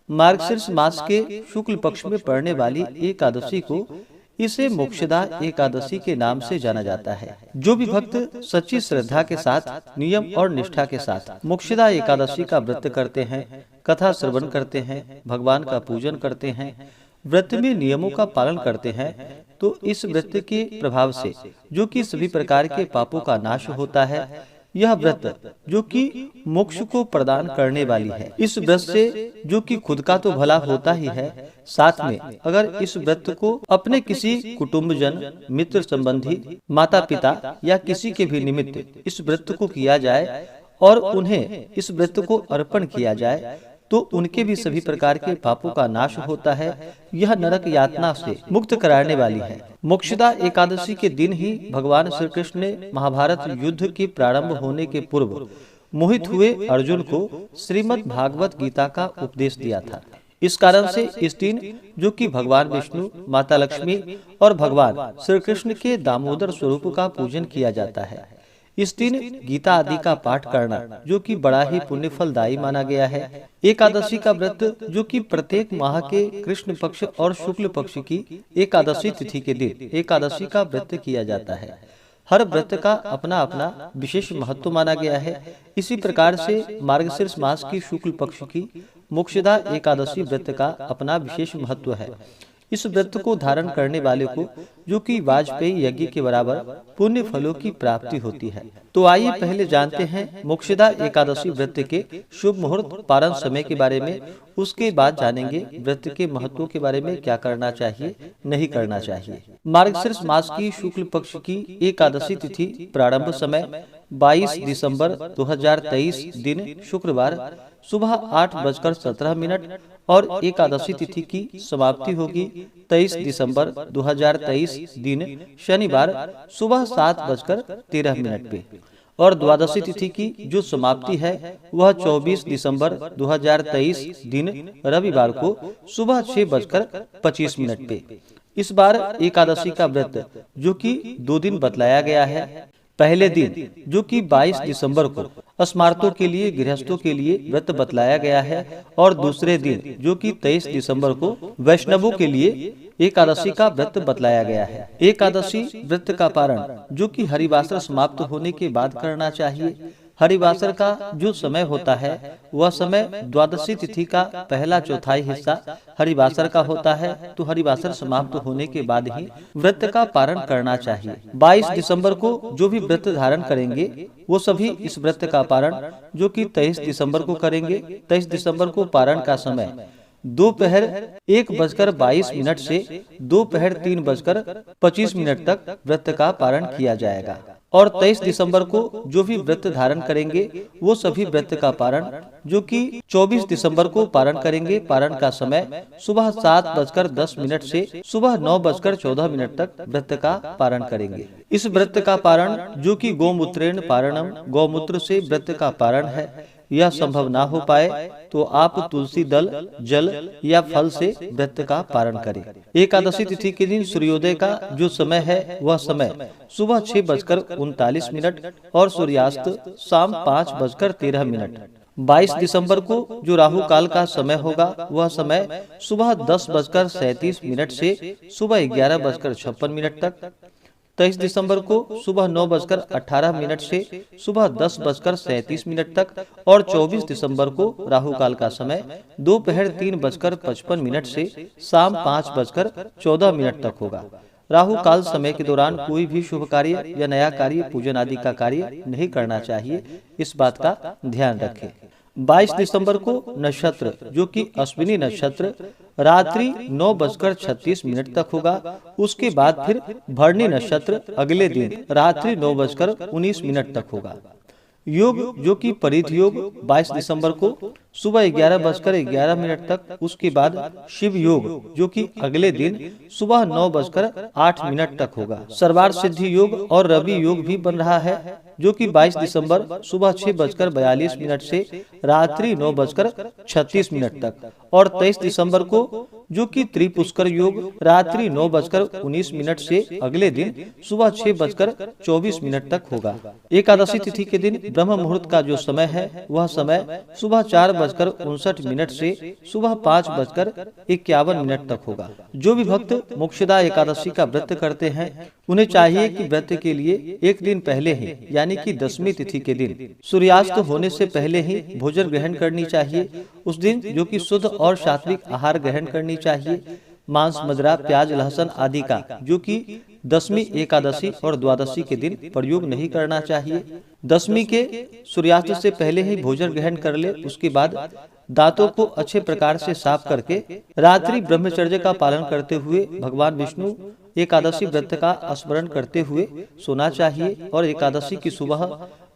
मार्गशीर्ष मास के शुक्ल पक्ष में पड़ने वाली एकादशी को इसे मोक्षदा एकादशी के नाम से जाना जाता है। जो भी भक्त सच्ची श्रद्धा के साथ, नियम और निष्ठा के साथ मोक्षदा एकादशी का व्रत करते हैं, कथा श्रवण करते हैं, भगवान का पूजन करते हैं, व्रत में नियमों का पालन करते हैं, तो इस व्रत के प्रभाव से जो कि सभी प्रकार के पापों का नाश होता है, यह व्रत जो कि मोक्ष को प्रदान करने वाली है। इस व्रत से जो कि खुद का तो भला होता ही है, साथ में अगर इस व्रत को अपने किसी कुटुंबजन, मित्र संबंधी, माता पिता या किसी के भी निमित्त इस व्रत को किया जाए और उन्हें इस व्रत को अर्पण किया जाए, तो उनके भी सभी प्रकार के पापों का नाश होता है। यह नरक यातना से मुक्त कराने वाली है। मोक्षदा एकादशी के दिन ही भगवान श्री कृष्ण ने महाभारत युद्ध के प्रारंभ होने के पूर्व मोहित हुए अर्जुन को श्रीमद् भागवत गीता का उपदेश दिया था। इस कारण से इस दिन जो कि भगवान विष्णु, माता लक्ष्मी और भगवान श्री कृष्ण के दामोदर स्वरूप का पूजन किया जाता है। इस दिन गीता आदि का पाठ करना जो कि बड़ा ही पुण्य फलदायी माना गया है। एकादशी का व्रत जो कि प्रत्येक माह के कृष्ण पक्ष और शुक्ल पक्ष की एकादशी तिथि के दिन एकादशी का व्रत किया जाता है। हर व्रत का अपना अपना विशेष महत्व माना गया है। इसी प्रकार से मार्गशीर्ष मास की शुक्ल पक्ष की मोक्षदा एकादशी व्रत का अपना विशेष महत्व है। इस व्रत को धारण करने वाले को जो कि वाजपेयी यज्ञ के बराबर पुण्य फलों की प्राप्ति होती है। तो आइए पहले जानते हैं मोक्षदा एकादशी व्रत के शुभ मुहूर्त, पारण समय के बारे में। उसके बाद जानेंगे व्रत के महत्व के बारे में, क्या करना चाहिए, नहीं करना चाहिए। मार्गशीर्ष मास की शुक्ल पक्ष की एकादशी तिथि प्रारंभ समय 22 दिसंबर 2023 दिन शुक्रवार सुबह 8:17 और एकादशी तिथि की समाप्ति होगी 23 दिसंबर 2023 दिन शनिवार सुबह 7:13 पे। और द्वादशी तिथि की जो समाप्ति है वह 24 दिसंबर 2023 दिन रविवार को सुबह 6:25 पे। इस बार एकादशी का व्रत जो कि 2 दिन बतलाया गया है। पहले दिन जो कि 22 दिसंबर को स्मार्तों के लिए, गृहस्थों के लिए व्रत बतलाया गया है, और दूसरे दिन जो कि 23 दिसंबर को वैष्णवों के लिए एकादशी का व्रत बतलाया गया है। एकादशी व्रत का पारण जो कि हरिवासर समाप्त होने के बाद करना चाहिए। हरिवासर का जो समय होता है वह समय द्वादशी तिथि का पहला चौथाई हिस्सा हरिवासर का होता है, तो हरिवासर समाप्त होने के बाद ही व्रत का पारण करना चाहिए। 22 दिसंबर को जो भी व्रत धारण करेंगे वो सभी इस व्रत का पारण जो कि 23 दिसंबर को करेंगे। 23 दिसंबर को पारण का समय दोपहर 1:22 से दोपहर 3:25 तक व्रत का पारण किया जाएगा। और 23 दिसंबर को जो भी व्रत धारण करेंगे वो सभी व्रत का पारण जो कि 24 दिसंबर को पारण करेंगे। पारण का समय सुबह 7:10 से सुबह 9:14 तक व्रत का पारण करेंगे। इस व्रत का पारण जो कि गोमूत्रेण पारणम, गौमूत्र से व्रत का पारण है, यह संभव ना हो पाए तो आप तुलसी दल, जल या फल से व्रत का पारण करें। एकादशी तिथि के दिन सूर्योदय का जो समय है वह समय सुबह 6:39 और सूर्यास्त शाम 5:13। 22 दिसंबर को जो राहु काल का समय होगा वह समय सुबह 10:37 से सुबह 11:56 तक। 23 दिसंबर को सुबह 9:18 से सुबह 10:37 तक और 24 दिसंबर को राहु काल का समय दोपहर 3:55 से शाम 5:14 तक होगा। राहु काल समय के दौरान कोई भी शुभ कार्य या नया कार्य, पूजन आदि का कार्य नहीं करना चाहिए, इस बात का ध्यान रखें। 22 दिसंबर को नक्षत्र जो कि अश्विनी नक्षत्र रात्रि 9:36 तक होगा। उसके बाद फिर भरणी नक्षत्र अगले दिन रात्रि 9:19 तक होगा। योग जो कि परिध योग 22 दिसंबर को सुबह 11:11 तक। उसके बाद शिव योग जो कि अगले दिन सुबह 9:08 तक होगा। सर्वार्थ सिद्धि योग और रवि योग भी बन रहा है जो कि 22 दिसंबर सुबह 6:42 से रात्रि 9:36 तक। और 23 दिसंबर को जो कि त्रिपुष्कर योग रात्रि 9:19 से अगले दिन सुबह 6:24 तक होगा। एकादशी तिथि के दिन ब्रह्म मुहूर्त का जो समय है वह समय सुबह 4:59 से सुबह 5:51 तक होगा। जो भी भक्त मोक्षदा एकादशी का व्रत करते हैं उन्हें चाहिए कि व्रत के लिए एक दिन पहले ही यानी कि 10वीं तिथि के दिन सूर्यास्त होने से पहले ही भोजन ग्रहण करनी चाहिए। उस दिन जो कि शुद्ध और सात्विक आहार ग्रहण करनी चाहिए। मांस, मदिरा, प्याज, लहसुन आदि का जो कि 10वीं एकादशी और द्वादशी के दिन प्रयोग नहीं करना चाहिए। 10वीं के सूर्यास्त से पहले ही भोजन ग्रहण कर ले। उसके बाद दांतों को अच्छे प्रकार से साफ करके रात्रि ब्रह्मचर्य का पालन करते हुए भगवान विष्णु एकादशी व्रत का स्मरण करते हुए सोना चाहिए। और एकादशी की सुबह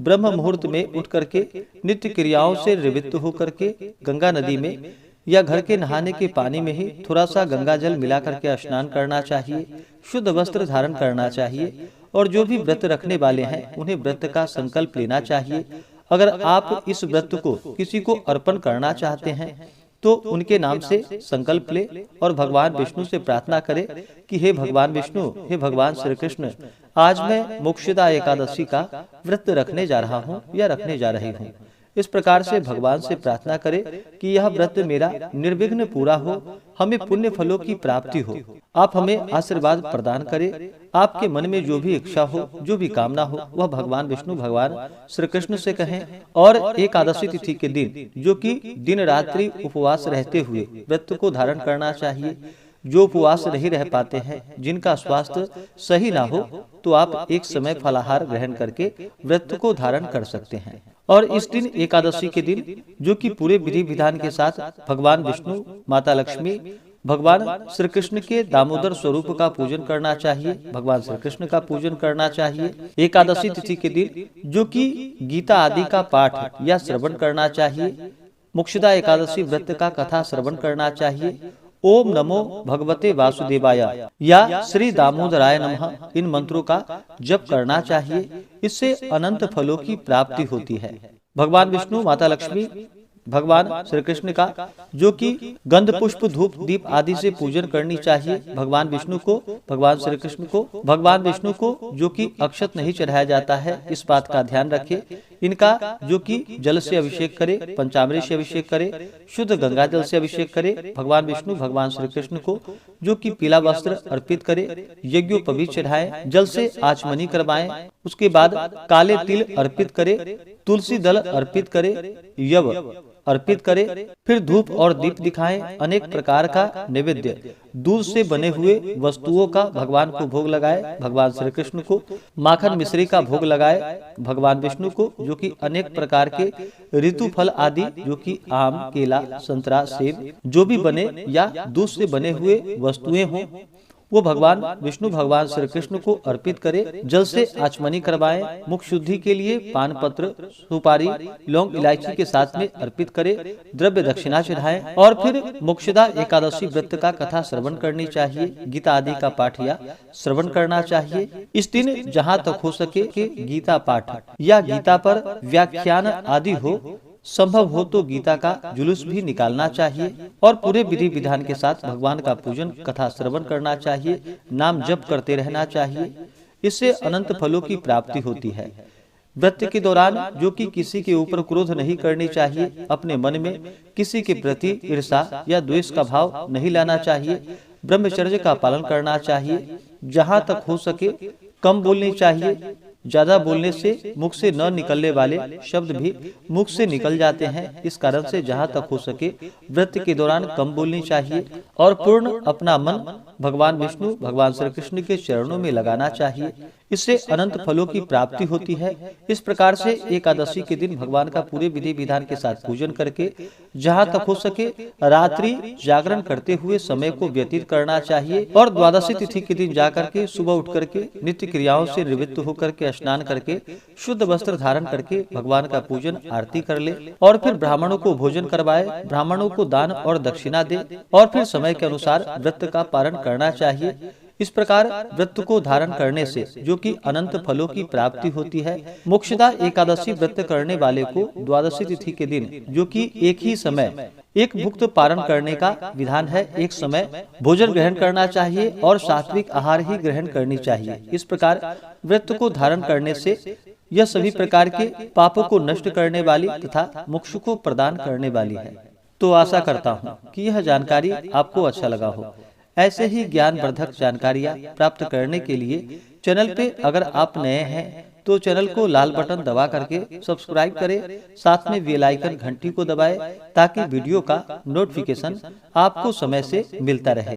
ब्रह्म मुहूर्त में उठ करके नित्य क्रियाओं से निवृत्त होकर के गंगा नदी में या घर के नहाने के पानी में ही थोड़ा सा गंगा जल मिला करके स्नान करना चाहिए। शुद्ध वस्त्र धारण करना चाहिए। और जो भी व्रत रखने वाले हैं उन्हें व्रत का संकल्प लेना चाहिए। अगर आप इस व्रत को किसी को अर्पण करना चाहते हैं तो उनके नाम से संकल्प ले और भगवान विष्णु से प्रार्थना करे कि हे भगवान विष्णु, हे भगवान श्री कृष्ण, आज मैं मोक्षदा एकादशी का व्रत रखने जा रहा हूँ या रखने जा रही हूँ। इस प्रकार से भगवान से प्रार्थना करे कि यह व्रत मेरा निर्विघ्न पूरा हो, हमें पुण्य फलों की प्राप्ति हो। आप हमें आशीर्वाद प्रदान करें। आपके मन में जो भी इच्छा हो, जो भी कामना हो, वह भगवान विष्णु भगवान श्री कृष्ण से कहें। और एकादशी तिथि के दिन जो कि दिन रात्रि उपवास रहते हुए व्रत को धारण करना चाहिए। जो उपवास नहीं रह पाते हैं, जिनका स्वास्थ्य सही ना हो, तो आप एक समय फलाहार ग्रहण करके व्रत को धारण कर सकते हैं। और इस दिन एकादशी के दिन जो कि पूरे विधि विधान के साथ भगवान विष्णु, माता लक्ष्मी, भगवान श्री कृष्ण के दामोदर स्वरूप का पूजन करना चाहिए। भगवान श्री कृष्ण का पूजन करना चाहिए। एकादशी तिथि के दिन जो कि गीता आदि का पाठ या श्रवण करना चाहिए। मोक्षदा एकादशी व्रत का कथा श्रवण करना चाहिए। ओम नमो भगवते वासुदेवाय या श्री दामोदराय नमः इन मंत्रों का जप करना चाहिए। इससे अनंत फलों की प्राप्ति होती है। भगवान विष्णु, माता लक्ष्मी, भगवान श्री कृष्ण का जो कि गंध पुष्प धूप दीप आदि से पूजन करनी चाहिए। भगवान विष्णु को, भगवान श्री कृष्ण को, भगवान विष्णु को जो कि अक्षत नहीं चढ़ाया जाता है, इस बात का ध्यान रखें। इनका जो कि जल से अभिषेक करे, पंचामृत से अभिषेक करे, शुद्ध गंगा जल से अभिषेक करे। भगवान विष्णु, भगवान श्री कृष्ण को जो कि पीला वस्त्र अर्पित करे, यज्ञोपवीत चढ़ाए, जल से आचमनी करवाएं। उसके बाद काले तिल अर्पित करे, तुलसी दल अर्पित करे, यव अर्पित करे, फिर धूप और दीप दिखाएं। अनेक प्रकार का नैवेद्य दूध से बने हुए वस्तुओं का भगवान को भोग लगाए। भगवान श्री कृष्ण को माखन मिश्री का भोग लगाए। भगवान विष्णु को जो कि अनेक प्रकार के ऋतु फल आदि जो कि आम, केला, संतरा, सेब जो भी बने या दूध से बने हुए वस्तुएं हों, वो भगवान विष्णु, भगवान श्री कृष्ण को अर्पित करे। जल से आचमनी करवाएं। मुख शुद्धि के लिए पान पत्र, सुपारी, लौंग, इलायची के साथ में अर्पित करे। द्रव्य दक्षिणा चढ़ाएं। और फिर मोक्षदा एकादशी व्रत का कथा श्रवण करनी चाहिए। गीता आदि का पाठ या श्रवण करना चाहिए। इस दिन जहाँ तक हो सके कि गीता पाठ या गीता पर व्याख्यान आदि हो, संभव हो तो गीता का जुलूस भी निकालना चाहिए। और पूरे विधि विधान के साथ भगवान का पूजन, कथा श्रवण करना चाहिए। नाम जप करते रहना चाहिए। इससे अनंत फलों की प्राप्ति होती है। व्रत के दौरान जो कि किसी के ऊपर क्रोध नहीं करनी चाहिए। अपने मन में किसी के प्रति ईर्षा या द्वेष का भाव नहीं लाना चाहिए। ब्रह्मचर्य का पालन करना चाहिए। जहाँ तक हो सके कम बोलनी चाहिए। ज्यादा बोलने से मुख से न निकलने वाले शब्द भी मुख से निकल जाते हैं। इस कारण से जहाँ तक हो सके व्रत के दौरान कम बोलनी चाहिए और पूर्ण अपना मन भगवान विष्णु, भगवान श्री कृष्ण के चरणों में लगाना चाहिए। इससे अनंत फलों की प्राप्ति होती है। इस प्रकार से एकादशी के दिन भगवान का पूरे विधि विधान के साथ पूजन करके जहाँ तक हो सके रात्रि जागरण करते हुए समय को व्यतीत करना चाहिए। और द्वादशी तिथि के दिन जाकर के सुबह उठ करके नित्य क्रियाओं से निवृत्त होकर के स्नान करके शुद्ध वस्त्र धारण करके भगवान का पूजन आरती कर ले और फिर ब्राह्मणों को भोजन करवाए, ब्राह्मणों को दान और दक्षिणा दे और फिर समय के अनुसार व्रत का पालन करना चाहिए। इस प्रकार व्रत को धारण करने से जो कि अनंत फलों की प्राप्ति होती है। मोक्षदा एकादशी व्रत करने वाले को द्वादशी तिथि के दिन जो कि एक ही समय एक भुक्त पारण करने का विधान है। एक समय भोजन ग्रहण करना चाहिए और सात्विक आहार ही ग्रहण करनी चाहिए। इस प्रकार व्रत को धारण करने से यह सभी प्रकार के पापों को नष्ट करने वाली तथा मोक्ष को प्रदान करने वाली है। तो आशा करता हूँ कि यह जानकारी आपको अच्छा लगा हो। ऐसे ही ज्ञानवर्धक जानकारियाँ प्राप्त करने के लिए चैनल पे अगर आप नए हैं तो चैनल को लाल बटन दबा करके सब्सक्राइब करें, साथ में बेल आइकन घंटी को दबाएं ताकि वीडियो का नोटिफिकेशन आपको समय से मिलता रहे।